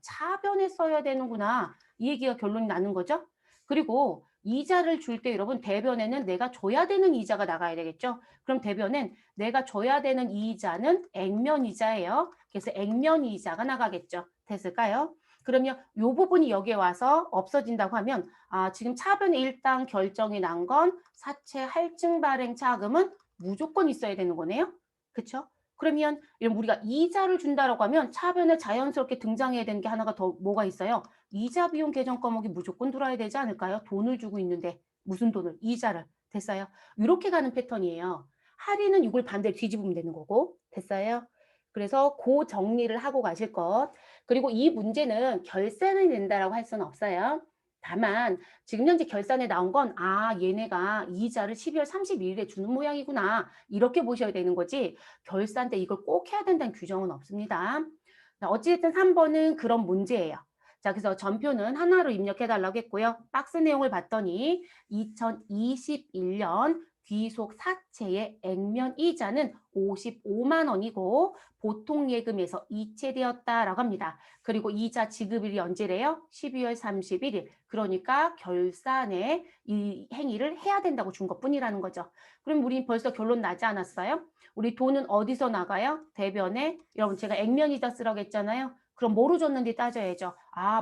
S1: 차변에 써야 되는구나. 이 얘기가 결론이 나는 거죠. 그리고 이자를 줄 때 여러분 대변에는 내가 줘야 되는 이자가 나가야 되겠죠. 그럼 대변엔 내가 줘야 되는 이자는 액면 이자예요. 그래서 액면 이자가 나가겠죠. 됐을까요? 그러면 이 부분이 여기에 와서 없어진다고 하면 지금 차변에 일단 결정이 난 건 사채 할증 발행 차금은 무조건 있어야 되는 거네요. 그렇죠? 그러면 우리가 이자를 준다라고 하면 차변에 자연스럽게 등장해야 되는 게 하나가 더 뭐가 있어요? 이자 비용 계정 과목이 무조건 들어야 되지 않을까요? 돈을 주고 있는데 무슨 돈을? 이자를. 됐어요? 이렇게 가는 패턴이에요. 할인은 이걸 반대로 뒤집으면 되는 거고. 됐어요? 그래서 그 정리를 하고 가실 것. 그리고 이 문제는 결산이 된다라고 할 수는 없어요. 다만 지금 현재 결산에 나온 건 얘네가 이자를 12월 31일에 주는 모양이구나. 이렇게 보셔야 되는 거지 결산 때 이걸 꼭 해야 된다는 규정은 없습니다. 어찌됐든 3번은 그런 문제예요. 자, 그래서 전표는 하나로 입력해 달라고 했고요. 박스 내용을 봤더니 2021년 귀속 사채의 액면 이자는 55만 원이고 보통 예금에서 이체되었다라고 합니다. 그리고 이자 지급일이 언제래요? 12월 31일. 그러니까 결산에 이 행위를 해야 된다고 준 것뿐이라는 거죠. 그럼 우리 벌써 결론 나지 않았어요? 우리 돈은 어디서 나가요? 대변에. 여러분 제가 액면이자 쓰라고 했잖아요. 그럼 뭐로 줬는지 따져야죠.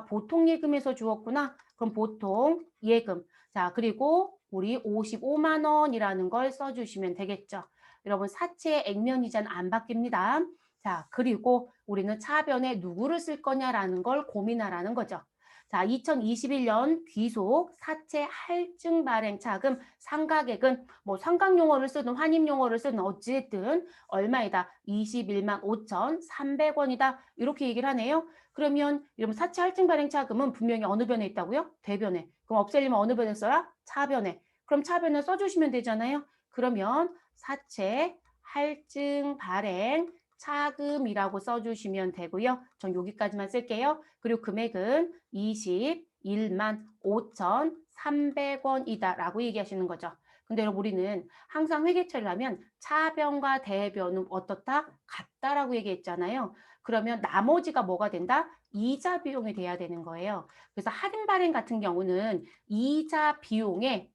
S1: 보통 예금에서 주었구나. 그럼 보통 예금. 자, 그리고 우리 55만 원이라는 걸 써주시면 되겠죠. 여러분 사채 액면이자는 안 바뀝니다. 자, 그리고 우리는 차변에 누구를 쓸 거냐라는 걸 고민하라는 거죠. 자, 2021년 귀속 사채 할증 발행 차금 상가액은 뭐 상각 용어를 쓰든 환입 용어를 쓰든 어쨌든 얼마이다? 21만 5,300원이다. 이렇게 얘기를 하네요. 그러면 이러면 사채 할증 발행 차금은 분명히 어느 변에 있다고요? 대변에. 그럼 없애려면 어느 변에 써야? 차변에. 그럼 차변에 써주시면 되잖아요. 그러면 사채 할증 발행 차금이라고 써주시면 되고요. 전 여기까지만 쓸게요. 그리고 금액은 21만 5,300원이다 라고 얘기하시는 거죠. 근데 여러분 우리는 항상 회계 처리를 하면 차변과 대변은 어떻다? 같다라고 얘기했잖아요. 그러면 나머지가 뭐가 된다? 이자 비용이 돼야 되는 거예요. 그래서 할인 발행 같은 경우는 이자 비용에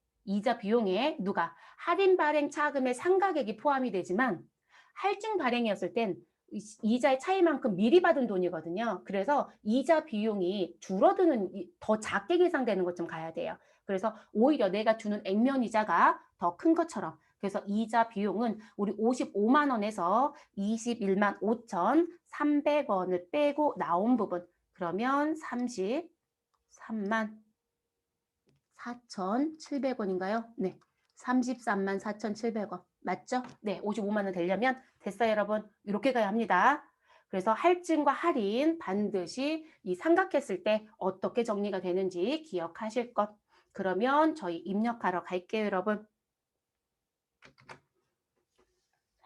S1: 누가 할인 발행 차금의 상가액이 포함이 되지만 할증 발행이었을 땐 이자의 차이만큼 미리 받은 돈이거든요. 그래서 이자 비용이 줄어드는 더 작게 계산되는 것좀 가야 돼요. 그래서 오히려 내가 주는 액면 이자가 더 큰 것처럼 그래서 이자 비용은 우리 55만 원에서 21만 5,300원을 빼고 나온 부분 그러면 33만 4,700원인가요? 네. 33만 4,700원. 맞죠? 네. 55만 원 되려면 됐어요, 여러분. 이렇게 가야 합니다. 그래서 할증과 할인 반드시 이 삼각했을 때 어떻게 정리가 되는지 기억하실 것. 그러면 저희 입력하러 갈게요, 여러분.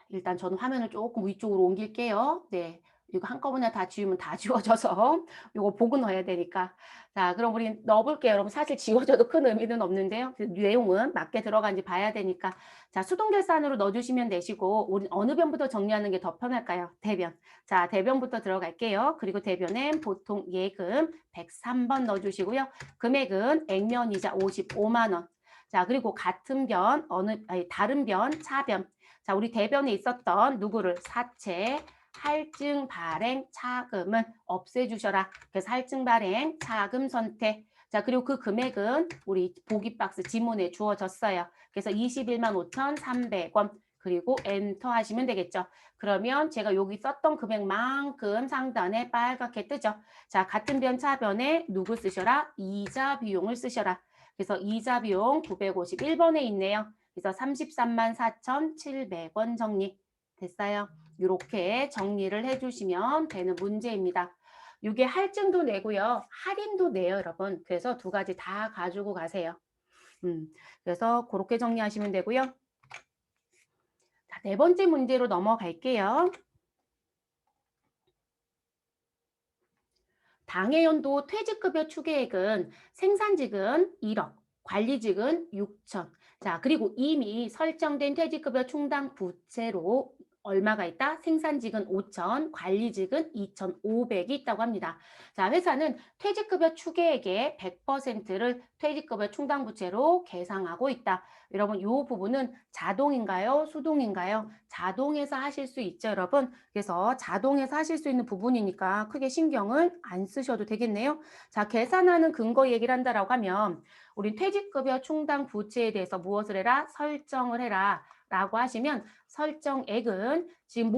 S1: 일단 저는 화면을 조금 위쪽으로 옮길게요. 네. 이거 한꺼번에 다 지우면 다 지워져서 이거 보고 넣어야 되니까. 자, 그럼 우리 넣어볼게요. 여러분 사실 지워져도 큰 의미는 없는데요. 그 내용은 맞게 들어간지 봐야 되니까. 자, 수동결산으로 넣어주시면 되시고 우리 어느 변부터 정리하는 게 더 편할까요? 대변. 자, 대변부터 들어갈게요. 그리고 대변엔 보통 예금 103번 넣어주시고요. 금액은 액면이자 55만 원. 자, 그리고 같은 변, 다른 변, 차변. 자, 우리 대변에 있었던 누구를 사채, 할증 발행 차금은 없애주셔라. 그래서 할증 발행 차금 선택. 자, 그리고 그 금액은 우리 보기 박스 지문에 주어졌어요. 그래서 21만 5,300원. 그리고 엔터 하시면 되겠죠. 그러면 제가 여기 썼던 금액만큼 상단에 빨갛게 뜨죠. 자, 같은 변 차변에 누구 쓰셔라? 이자 비용을 쓰셔라. 그래서 이자 비용 951번에 있네요. 그래서 33만 4,700원 정리 됐어요. 이렇게 정리를 해주시면 되는 문제입니다. 이게 할증도 내고요. 할인도 내요, 여러분. 그래서 두 가지 다 가지고 가세요. 그래서 그렇게 정리하시면 되고요. 자, 네 번째 문제로 넘어갈게요. 당해연도 퇴직급여 추계액은 생산직은 1억, 관리직은 6천. 자, 그리고 이미 설정된 퇴직급여 충당 부채로 얼마가 있다? 생산직은 5천, 관리직은 2,500이 있다고 합니다. 자, 회사는 퇴직급여 추계액의 100%를 퇴직급여 충당부채로 계상하고 있다. 여러분, 이 부분은 자동인가요? 수동인가요? 자동에서 하실 수 있죠, 여러분. 그래서 자동에서 하실 수 있는 부분이니까 크게 신경을 안 쓰셔도 되겠네요. 자, 계산하는 근거 얘기를 한다라고 하면 우린 퇴직급여 충당 부채에 대해서 무엇을 해라? 설정을 해라. 라고 하시면 설정액은 지금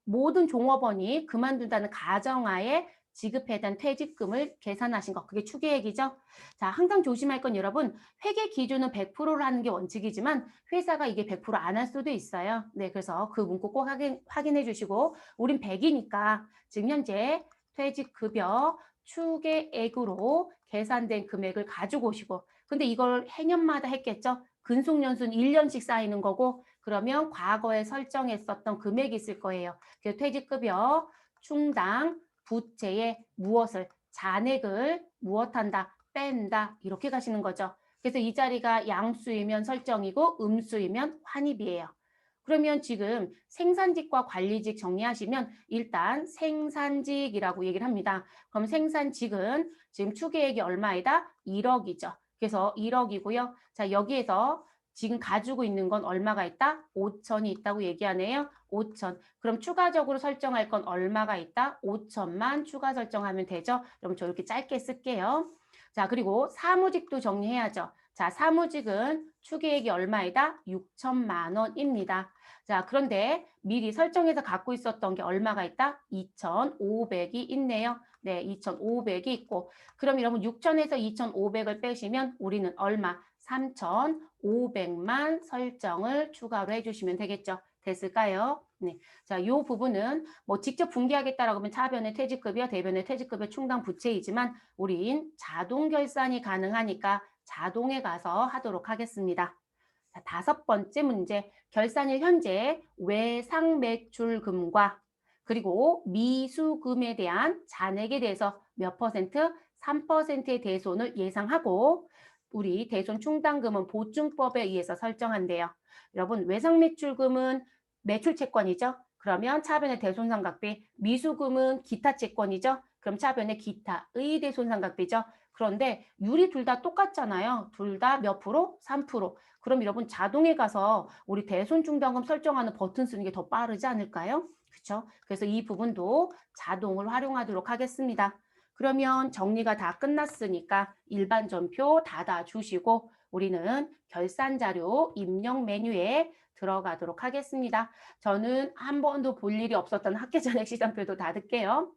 S1: 모든 종업원이 그만둔다는 가정하에 지급해야 되는 퇴직금을 계산하신 것. 그게 추계액이죠. 자, 항상 조심할 건 여러분, 회계 기준은 100%를 하는 게 원칙이지만 회사가 이게 100%안 할 수도 있어요. 네, 그래서 그 문구 꼭 확인해 주시고 우린 100이니까 지금 현재 퇴직급여 추계액으로 계산된 금액을 가지고 오시고 근데 이걸 해년마다 했겠죠? 근속연수는 1년씩 쌓이는 거고 그러면 과거에 설정했었던 금액이 있을 거예요. 그래서 퇴직급여 충당 부채에 무엇을 잔액을 무엇한다 뺀다 이렇게 가시는 거죠. 그래서 이 자리가 양수이면 설정이고 음수이면 환입이에요. 그러면 지금 생산직과 관리직 정리하시면 일단 생산직이라고 얘기를 합니다. 그럼 생산직은 지금 추계액이 얼마이다? 1억이죠. 그래서 1억이고요. 자, 여기에서 지금 가지고 있는 건 얼마가 있다? 5천이 있다고 얘기하네요. 5천. 그럼 추가적으로 설정할 건 얼마가 있다? 5천만 추가 설정하면 되죠. 그럼 저 이렇게 짧게 쓸게요. 자, 그리고 사무직도 정리해야죠. 자, 사무직은 추계액이 얼마이다? 6천만 원입니다. 자, 그런데 미리 설정해서 갖고 있었던 게 얼마가 있다? 2,500이 있네요. 네, 2,500이 있고 그럼 여러분 6천에서 2,500을 빼시면 우리는 얼마? 3,500만 설정을 추가로 해주시면 되겠죠. 됐을까요? 네. 자, 이 부분은 뭐 직접 분기하겠다라고 하면 차변의 퇴직급여, 대변의 퇴직급여 충당 부채이지만 우린 자동 결산이 가능하니까 자동에 가서 하도록 하겠습니다. 자, 5번째 문제. 결산일 현재 외상 매출금과 그리고 미수금에 대한 잔액에 대해서 몇 퍼센트? 3%의 대손을 예상하고 우리 대손 충당금은 보증법에 의해서 설정한대요. 여러분 외상 매출금은 매출 채권이죠. 그러면 차변의 대손상각비, 미수금은 기타 채권이죠. 그럼 차변의 기타의 대손상각비죠. 그런데 율이 둘 다 똑같잖아요. 둘 다 몇 프로? 3%. 그럼 여러분 자동에 가서 우리 대손충당금 설정하는 버튼 쓰는 게 더 빠르지 않을까요? 그렇죠? 그래서 이 부분도 자동을 활용하도록 하겠습니다. 그러면 정리가 다 끝났으니까 일반 전표 닫아주시고 우리는 결산 자료 입력 메뉴에 들어가도록 하겠습니다. 저는 한 번도 볼 일이 없었던 학계전액 시장표도 닫을게요.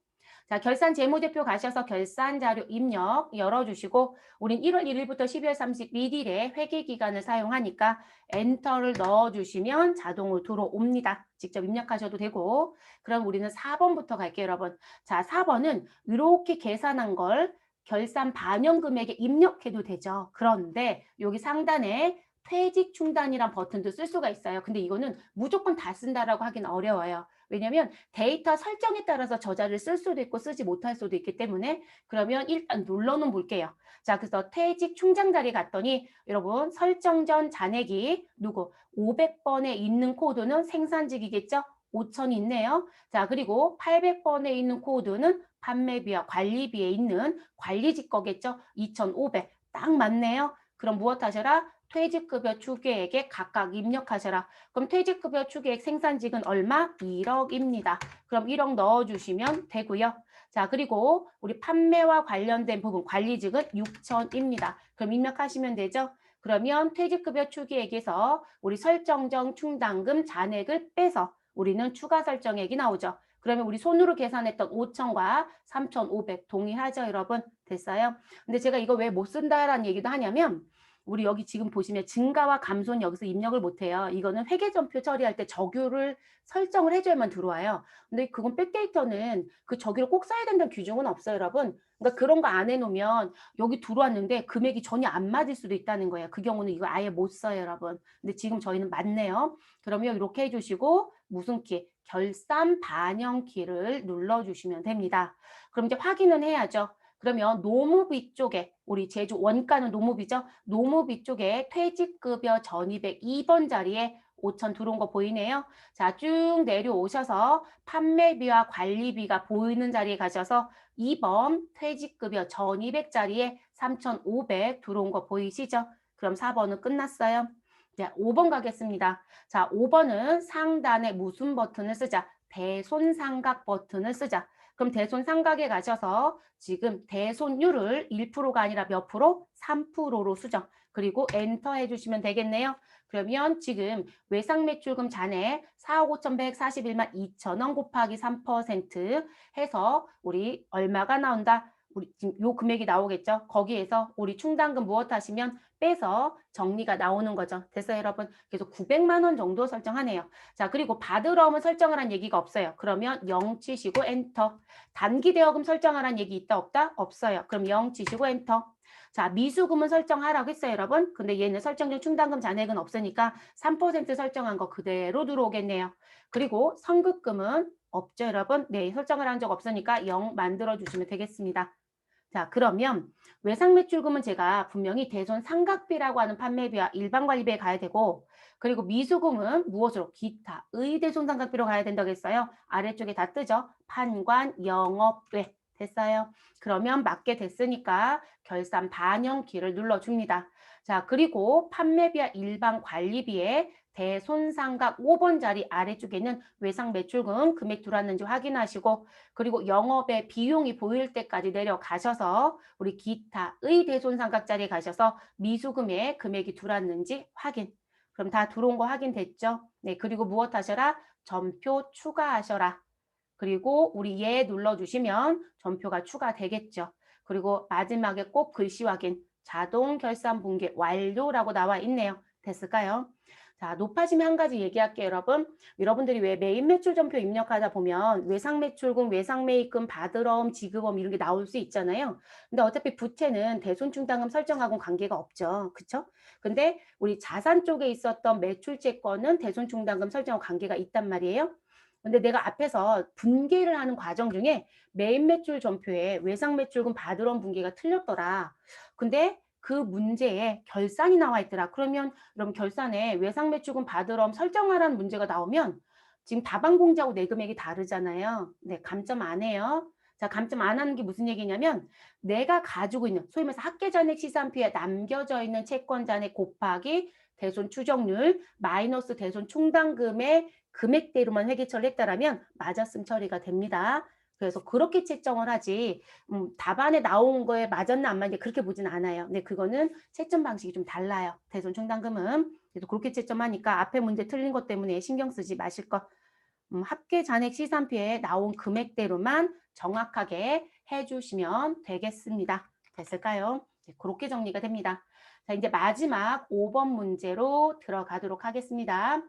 S1: 자, 결산 재무제표 가셔서 결산 자료 입력 열어주시고 우린 1월 1일부터 12월 31일에 회계 기간을 사용하니까 엔터를 넣어주시면 자동으로 들어옵니다. 직접 입력하셔도 되고 그럼 우리는 4번부터 갈게요, 여러분. 자, 4번은 이렇게 계산한 걸 결산 반영 금액에 입력해도 되죠. 그런데 여기 상단에 퇴직 충당이란 버튼도 쓸 수가 있어요. 근데 이거는 무조건 다 쓴다라고 하기는 어려워요. 왜냐면 데이터 설정에 따라서 저자를 쓸 수도 있고 쓰지 못할 수도 있기 때문에 그러면 일단 눌러는 볼게요. 자, 그래서 퇴직 충당 자리에 갔더니 여러분 설정 전 잔액이 누구 500번에 있는 코드는 생산직이겠죠? 5천이 있네요. 자, 그리고 800번에 있는 코드는 판매비와 관리비에 있는 관리직 거겠죠? 2,500. 딱 맞네요. 그럼 무엇 하셔라? 퇴직급여 추계액에 각각 입력하셔라. 그럼 퇴직급여 추계액 생산직은 얼마? 1억입니다. 그럼 1억 넣어주시면 되고요. 자, 그리고 우리 판매와 관련된 부분 관리직은 6천입니다. 그럼 입력하시면 되죠. 그러면 퇴직급여 추계액에서 우리 설정정 충당금 잔액을 빼서 우리는 추가 설정액이 나오죠. 그러면 우리 손으로 계산했던 5천과 3,500 동일하죠, 여러분? 됐어요? 근데 제가 이거 왜 못 쓴다라는 얘기도 하냐면 우리 여기 지금 보시면 증가와 감소는 여기서 입력을 못해요. 이거는 회계전표 처리할 때 적유를 설정을 해줘야만 들어와요. 근데 그건 백데이터는 그 적유를 꼭 써야 된다는 규정은 없어요, 여러분. 그러니까 그런 거 안 해놓으면 여기 들어왔는데 금액이 전혀 안 맞을 수도 있다는 거예요. 그 경우는 이거 아예 못 써요, 여러분. 근데 지금 저희는 맞네요. 그러면 이렇게 해주시고 무슨 키? 결산 반영 키를 눌러주시면 됩니다. 그럼 이제 확인은 해야죠. 그러면 노무비 쪽에 우리 제주 원가는 노무비죠. 노무비 쪽에 퇴직급여 1202번 자리에 5천 들어온 거 보이네요. 자, 쭉 내려오셔서 판매비와 관리비가 보이는 자리에 가셔서 2번 퇴직급여 1200짜리에 3500 들어온 거 보이시죠? 그럼 4번은 끝났어요. 자, 5번 가겠습니다. 자, 5번은 상단에 무슨 버튼을 쓰자? 대손삼각 버튼을 쓰자. 그럼 대손삼각에 가셔서 지금 대손율을 1%가 아니라 몇 프로? 3%로 수정. 그리고 엔터 해주시면 되겠네요. 그러면 지금 외상매출금 잔액 4억 5,141만 2천 원 곱하기 3% 해서 우리 얼마가 나온다? 우리 지금 요 금액이 나오겠죠? 거기에서 우리 충당금 무엇 하시면 빼서 정리가 나오는 거죠. 됐어요, 여러분? 그래서 900만 원 정도 설정하네요. 자, 그리고 받으러오면 설정을 한 얘기가 없어요. 그러면 0 치시고 엔터. 단기 대여금 설정하라는 얘기 있다 없다? 없어요. 그럼 0 치시고 엔터. 자, 미수금은 설정하라고 했어요, 여러분. 근데 얘는 설정 중 충당금 잔액은 없으니까 3% 설정한 거 그대로 들어오겠네요. 그리고 선급금은 없죠, 여러분. 네, 설정을 한 적 없으니까 0 만들어 주시면 되겠습니다. 자, 그러면 외상매출금은 제가 분명히 대손 삼각비라고 하는 판매비와 일반 관리비에 가야 되고, 그리고 미수금은 무엇으로? 기타, 의대손 삼각비로 가야 된다고 했어요. 아래쪽에 다 뜨죠? 판관, 영업외. 됐어요. 그러면 맞게 됐으니까 결산 반영키를 눌러줍니다. 자, 그리고 판매비와 일반 관리비에 대손삼각 5번 자리 아래쪽에는 외상매출금 금액 들어왔는지 확인하시고, 그리고 영업의 비용이 보일 때까지 내려가셔서 우리 기타의 대손삼각 자리에 가셔서 미수금의 금액이 들어왔는지 확인. 그럼 다 들어온 거 확인됐죠? 네, 그리고 무엇 하셔라? 전표 추가하셔라. 그리고 우리 얘 눌러주시면 전표가 추가되겠죠. 그리고 마지막에 꼭 글씨 확인. 자동 결산 분계 완료라고 나와 있네요. 됐을까요? 자, 높아지면 한 가지 얘기할게요, 여러분. 여러분들이 왜 메인 매출 전표 입력하다 보면 외상 매출금, 외상 매입금, 받으러옴, 지급엄 이런 게 나올 수 있잖아요. 근데 어차피 부채는 대손충당금 설정하고는 관계가 없죠. 그쵸? 근데 우리 자산 쪽에 있었던 매출채권은 대손충당금 설정하고 관계가 있단 말이에요. 근데 내가 앞에서 분계를 하는 과정 중에 메인 매출 전표에 외상 매출금 받으러온 분계가 틀렸더라. 근데 그 문제에 결산이 나와 있더라. 그러면 결산에 외상 매출금 받으러옴 설정하라는 문제가 나오면 지금 다방 공제하고 내 금액이 다르잖아요. 네, 감점 안 해요. 자, 감점 안 하는 게 무슨 얘기냐면 내가 가지고 있는 소위 말해서 합계잔액 시산표에 남겨져 있는 채권 잔액 곱하기 대손 추정률 마이너스 대손 충당금의 금액대로만 회계처리를 했다라면 맞았음 처리가 됩니다. 그래서 그렇게 채점을 하지 답안에 나온 거에 맞았나 안 맞나 그렇게 보진 않아요. 근데 그거는 채점 방식이 좀 달라요. 대손 충당금은. 그래서 그렇게 채점하니까 앞에 문제 틀린 것 때문에 신경 쓰지 마실 것. 합계 잔액 시산표에 나온 금액대로만 정확하게 해주시면 되겠습니다. 됐을까요? 네, 그렇게 정리가 됩니다. 자, 이제 마지막 5번 문제로 들어가도록 하겠습니다.